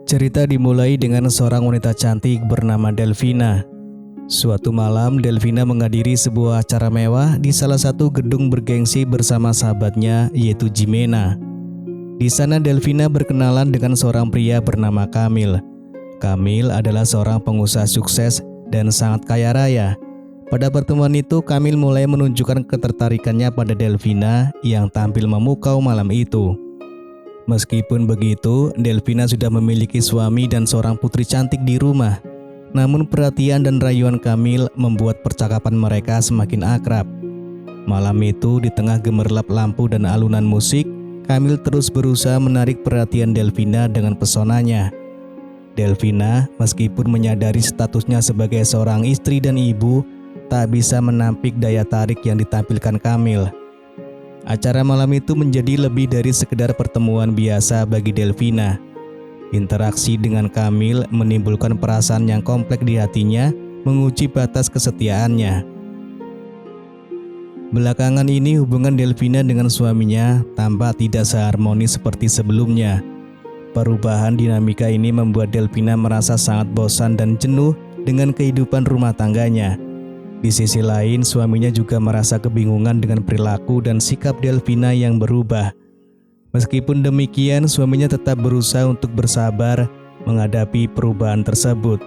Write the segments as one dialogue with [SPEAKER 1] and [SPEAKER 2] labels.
[SPEAKER 1] Cerita dimulai dengan seorang wanita cantik bernama Delvina. Suatu malam, Delvina menghadiri sebuah acara mewah di salah satu gedung bergengsi bersama sahabatnya, yaitu Jimena. Di sana, Delvina berkenalan dengan seorang pria bernama Kamil. Kamil adalah seorang pengusaha sukses dan sangat kaya raya. Pada pertemuan itu, Kamil mulai menunjukkan ketertarikannya pada Delvina yang tampil memukau malam itu. Meskipun begitu, Delvina sudah memiliki suami dan seorang putri cantik di rumah. Namun perhatian dan rayuan Kamil membuat percakapan mereka semakin akrab. Malam itu, di tengah gemerlap lampu dan alunan musik, Kamil terus berusaha menarik perhatian Delvina dengan pesonanya. Delvina, meskipun menyadari statusnya sebagai seorang istri dan ibu, tak bisa menampik daya tarik yang ditampilkan Kamil. Acara malam itu menjadi lebih dari sekedar pertemuan biasa bagi Delvina. Interaksi dengan Kamil menimbulkan perasaan yang kompleks di hatinya, menguji batas kesetiaannya. Belakangan ini hubungan Delvina dengan suaminya tampak tidak seharmonis seperti sebelumnya. Perubahan dinamika ini membuat Delvina merasa sangat bosan dan jenuh dengan kehidupan rumah tangganya. Di sisi lain, suaminya juga merasa kebingungan dengan perilaku dan sikap Delvina yang berubah. Meskipun demikian, suaminya tetap berusaha untuk bersabar menghadapi perubahan tersebut.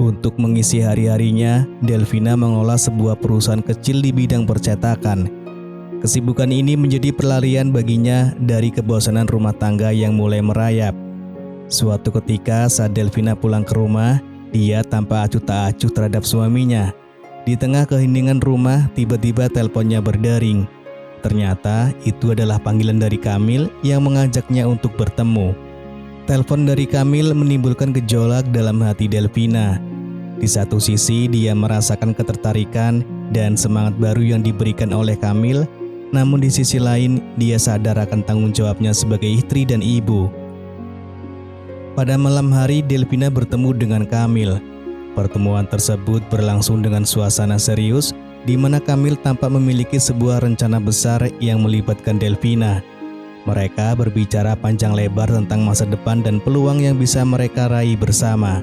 [SPEAKER 1] Untuk mengisi hari-harinya, Delvina mengelola sebuah perusahaan kecil di bidang percetakan. Kesibukan ini menjadi pelarian baginya dari kebosanan rumah tangga yang mulai merayap. Suatu ketika saat Delvina pulang ke rumah, dia tampak acuh tak acuh terhadap suaminya. Di tengah keheningan rumah, tiba-tiba teleponnya berdering. Ternyata itu adalah panggilan dari Kamil yang mengajaknya untuk bertemu. Telepon dari Kamil menimbulkan gejolak dalam hati Delvina. Di satu sisi dia merasakan ketertarikan dan semangat baru yang diberikan oleh Kamil, namun di sisi lain dia sadar akan tanggung jawabnya sebagai istri dan ibu. Pada malam hari, Delvina bertemu dengan Kamil. Pertemuan tersebut berlangsung dengan suasana serius, di mana Kamil tampak memiliki sebuah rencana besar yang melibatkan Delvina. Mereka berbicara panjang lebar tentang masa depan dan peluang yang bisa mereka raih bersama.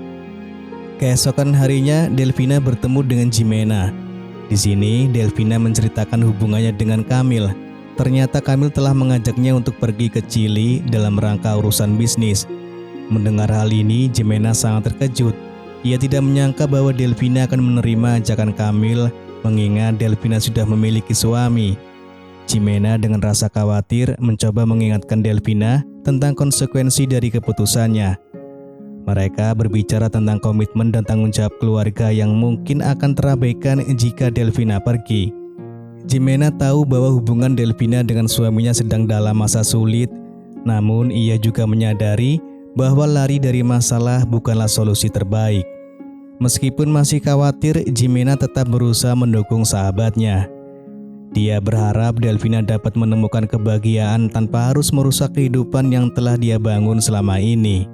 [SPEAKER 1] Keesokan harinya, Delvina bertemu dengan Jimena. Di sini, Delvina menceritakan hubungannya dengan Kamil. Ternyata Kamil telah mengajaknya untuk pergi ke Chili dalam rangka urusan bisnis. Mendengar hal ini, Jimena sangat terkejut. Ia tidak menyangka bahwa Delvina akan menerima ajakan Kamil, mengingat Delvina sudah memiliki suami. Jimena dengan rasa khawatir mencoba mengingatkan Delvina tentang konsekuensi dari keputusannya. Mereka berbicara tentang komitmen dan tanggung jawab keluarga yang mungkin akan terabaikan jika Delvina pergi. Jimena tahu bahwa hubungan Delvina dengan suaminya sedang dalam masa sulit, namun ia juga menyadari bahwa lari dari masalah bukanlah solusi terbaik. Meskipun masih khawatir, Jimena tetap berusaha mendukung sahabatnya. Dia berharap Delvina dapat menemukan kebahagiaan tanpa harus merusak kehidupan yang telah dia bangun selama ini.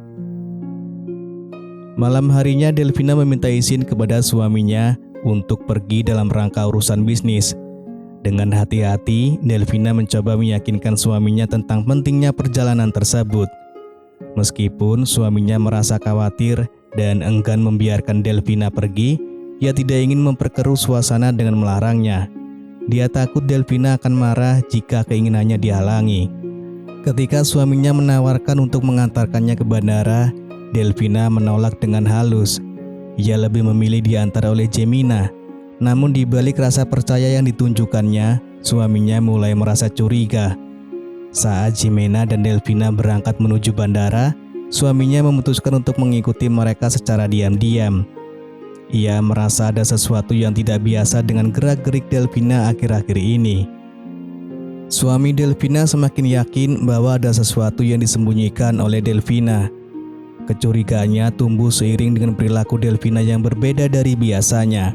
[SPEAKER 1] Malam harinya, Delvina meminta izin kepada suaminya untuk pergi dalam rangka urusan bisnis. Dengan hati-hati, Delvina mencoba meyakinkan suaminya tentang pentingnya perjalanan tersebut. Meskipun suaminya merasa khawatir dan enggan membiarkan Delvina pergi, ia tidak ingin memperkeruh suasana dengan melarangnya. Dia takut Delvina akan marah jika keinginannya dihalangi. Ketika suaminya menawarkan untuk mengantarkannya ke bandara, Delvina menolak dengan halus. Ia lebih memilih diantar oleh Jimena. Namun di balik rasa percaya yang ditunjukkannya, suaminya mulai merasa curiga. Saat Jimena dan Delvina berangkat menuju bandara, suaminya memutuskan untuk mengikuti mereka secara diam-diam. Ia merasa ada sesuatu yang tidak biasa dengan gerak-gerik Delvina akhir-akhir ini. Suami Delvina semakin yakin bahwa ada sesuatu yang disembunyikan oleh Delvina. Kecurigaannya tumbuh seiring dengan perilaku Delvina yang berbeda dari biasanya.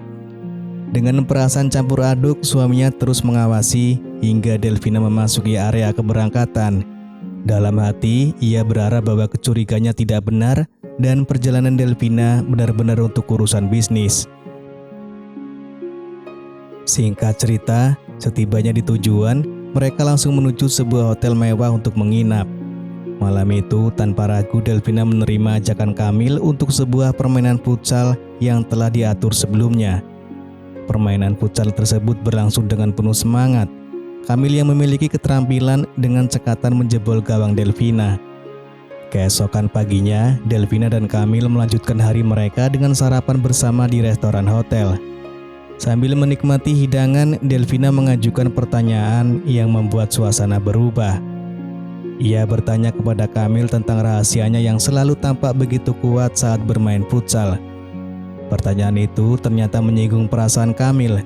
[SPEAKER 1] Dengan perasaan campur aduk, suaminya terus mengawasi hingga Delvina memasuki area keberangkatan. Dalam hati, ia berharap bahwa kecurigaannya tidak benar dan perjalanan Delvina benar-benar untuk urusan bisnis. Singkat cerita, setibanya di tujuan, mereka langsung menuju sebuah hotel mewah untuk menginap. Malam itu tanpa ragu Delvina menerima ajakan Kamil untuk sebuah permainan futsal yang telah diatur sebelumnya. Permainan futsal tersebut berlangsung dengan penuh semangat. Kamil yang memiliki keterampilan dengan cekatan menjebol gawang Delvina. Keesokan paginya, Delvina dan Kamil melanjutkan hari mereka dengan sarapan bersama di restoran hotel. Sambil menikmati hidangan, Delvina mengajukan pertanyaan yang membuat suasana berubah. Ia bertanya kepada Kamil tentang rahasianya yang selalu tampak begitu kuat saat bermain futsal. Pertanyaan itu ternyata menyinggung perasaan Kamil.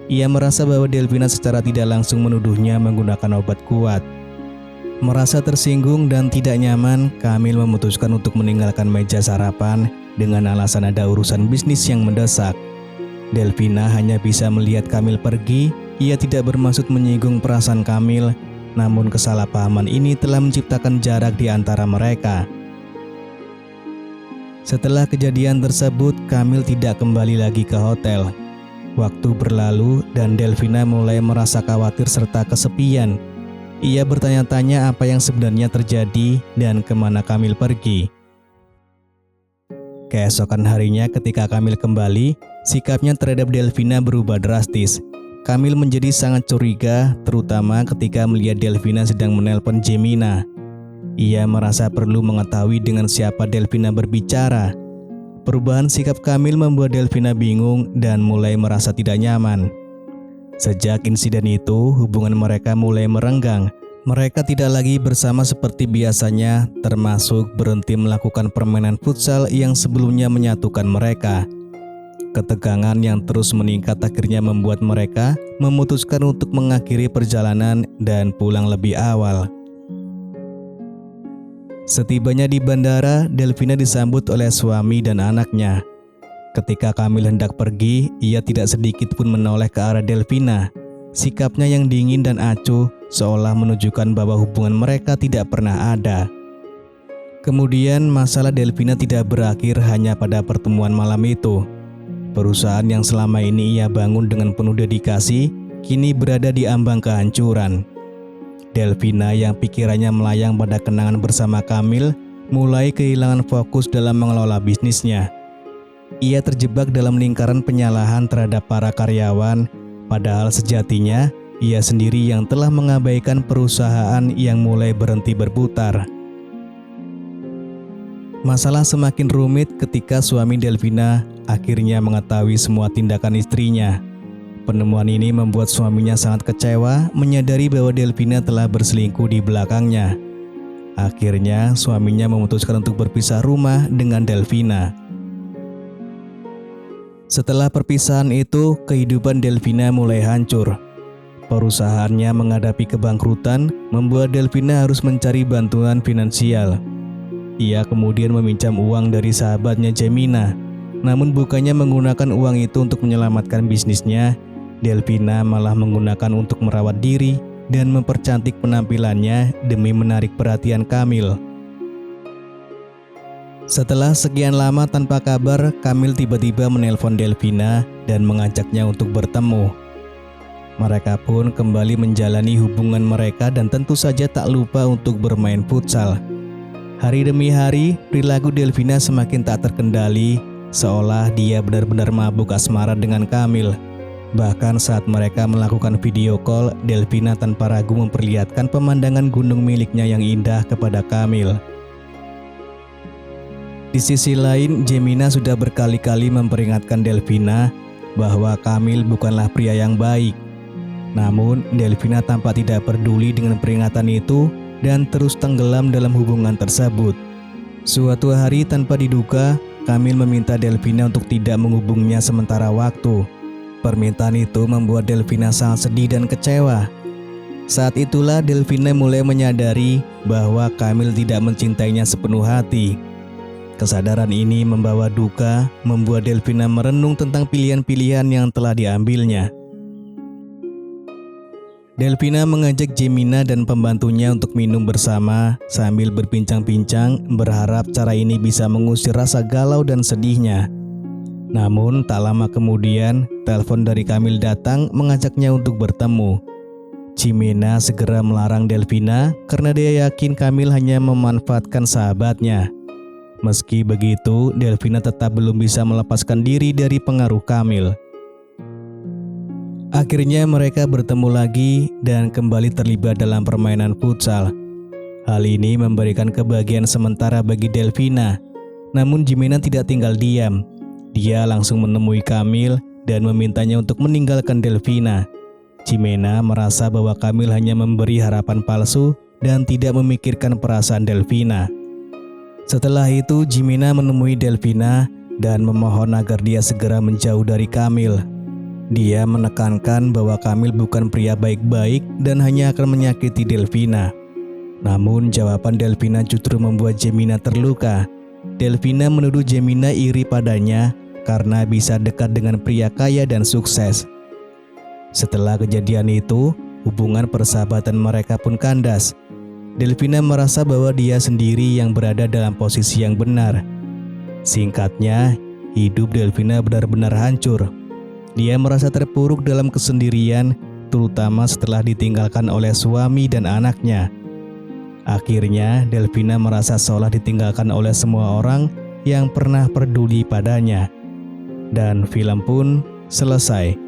[SPEAKER 1] Ia merasa bahwa Delvina secara tidak langsung menuduhnya menggunakan obat kuat. Merasa tersinggung dan tidak nyaman, Kamil memutuskan untuk meninggalkan meja sarapan dengan alasan ada urusan bisnis yang mendesak. Delvina hanya bisa melihat Kamil pergi. Ia tidak bermaksud menyinggung perasaan Kamil, namun kesalahpahaman ini telah menciptakan jarak di antara mereka. Setelah kejadian tersebut, Kamil tidak kembali lagi ke hotel. Waktu berlalu dan Delvina mulai merasa khawatir serta kesepian. Ia bertanya-tanya apa yang sebenarnya terjadi dan kemana Kamil pergi. Keesokan harinya ketika Kamil kembali, sikapnya terhadap Delvina berubah drastis. Kamil menjadi sangat curiga, terutama ketika melihat Delvina sedang menelpon Jemina. Ia merasa perlu mengetahui dengan siapa Delvina berbicara. Perubahan sikap Kamil membuat Delvina bingung dan mulai merasa tidak nyaman. Sejak insiden itu, hubungan mereka mulai merenggang. Mereka tidak lagi bersama seperti biasanya, termasuk berhenti melakukan permainan futsal yang sebelumnya menyatukan mereka. Ketegangan yang terus meningkat akhirnya membuat mereka memutuskan untuk mengakhiri perjalanan dan pulang lebih awal. Setibanya di bandara, Delvina disambut oleh suami dan anaknya. Ketika Kamil hendak pergi, ia tidak sedikit pun menoleh ke arah Delvina. Sikapnya yang dingin dan acuh seolah menunjukkan bahwa hubungan mereka tidak pernah ada. Kemudian masalah Delvina tidak berakhir hanya pada pertemuan malam itu. Perusahaan yang selama ini ia bangun dengan penuh dedikasi, kini berada di ambang kehancuran. Delvina yang pikirannya melayang pada kenangan bersama Kamil, mulai kehilangan fokus dalam mengelola bisnisnya. Ia terjebak dalam lingkaran penyalahan terhadap para karyawan, padahal sejatinya ia sendiri yang telah mengabaikan perusahaan yang mulai berhenti berputar. Masalah semakin rumit ketika suami Delvina akhirnya mengetahui semua tindakan istrinya. Penemuan ini membuat suaminya sangat kecewa menyadari bahwa Delvina telah berselingkuh di belakangnya. Akhirnya suaminya memutuskan untuk berpisah rumah dengan Delvina. Setelah perpisahan itu, kehidupan Delvina mulai hancur. Perusahaannya menghadapi kebangkrutan, membuat Delvina harus mencari bantuan finansial. Ia kemudian meminjam uang dari sahabatnya Jemina. Namun bukannya menggunakan uang itu untuk menyelamatkan bisnisnya, Delvina malah menggunakan untuk merawat diri dan mempercantik penampilannya demi menarik perhatian Kamil. Setelah sekian lama tanpa kabar, Kamil tiba-tiba menelpon Delvina dan mengajaknya untuk bertemu. Mereka pun kembali menjalani hubungan mereka dan tentu saja tak lupa untuk bermain futsal. Hari demi hari, perilaku Delvina semakin tak terkendali, seolah dia benar-benar mabuk asmara dengan Kamil. Bahkan saat mereka melakukan video call, Delvina tanpa ragu memperlihatkan pemandangan gunung miliknya yang indah kepada Kamil. Di sisi lain, Jemina sudah berkali-kali memperingatkan Delvina bahwa Kamil bukanlah pria yang baik. Namun, Delvina tampak tidak peduli dengan peringatan itu dan terus tenggelam dalam hubungan tersebut. Suatu hari tanpa diduga, Kamil meminta Delvina untuk tidak menghubunginya sementara waktu. Permintaan itu membuat Delvina sangat sedih dan kecewa. Saat itulah Delvina mulai menyadari bahwa Kamil tidak mencintainya sepenuh hati. Kesadaran ini membawa duka, membuat Delvina merenung tentang pilihan-pilihan yang telah diambilnya. Delvina mengajak Jemina dan pembantunya untuk minum bersama sambil berbincang-bincang, berharap cara ini bisa mengusir rasa galau dan sedihnya. Namun tak lama kemudian, telepon dari Kamil datang mengajaknya untuk bertemu. Jimena segera melarang Delfina karena dia yakin Kamil hanya memanfaatkan sahabatnya. Meski begitu, Delfina tetap belum bisa melepaskan diri dari pengaruh Kamil. Akhirnya mereka bertemu lagi dan kembali terlibat dalam permainan futsal. Hal ini memberikan kebahagiaan sementara bagi Delfina. Namun Jimena tidak tinggal diam. Dia langsung menemui Kamil dan memintanya untuk meninggalkan Delfina. Jimena merasa bahwa Kamil hanya memberi harapan palsu dan tidak memikirkan perasaan Delfina. Setelah itu, Jimena menemui Delfina dan memohon agar dia segera menjauh dari Kamil. Dia menekankan bahwa Kamil bukan pria baik-baik dan hanya akan menyakiti Delfina. Namun jawaban Delfina justru membuat Jimena terluka. Delfina menuduh Jimena iri padanya karena bisa dekat dengan pria kaya dan sukses. Setelah kejadian itu, hubungan persahabatan mereka pun kandas. Delfina merasa bahwa dia sendiri yang berada dalam posisi yang benar. Singkatnya, hidup Delfina benar-benar hancur. Dia merasa terpuruk dalam kesendirian, terutama setelah ditinggalkan oleh suami dan anaknya. Akhirnya, Delfina merasa seolah ditinggalkan oleh semua orang yang pernah peduli padanya. Dan film pun selesai.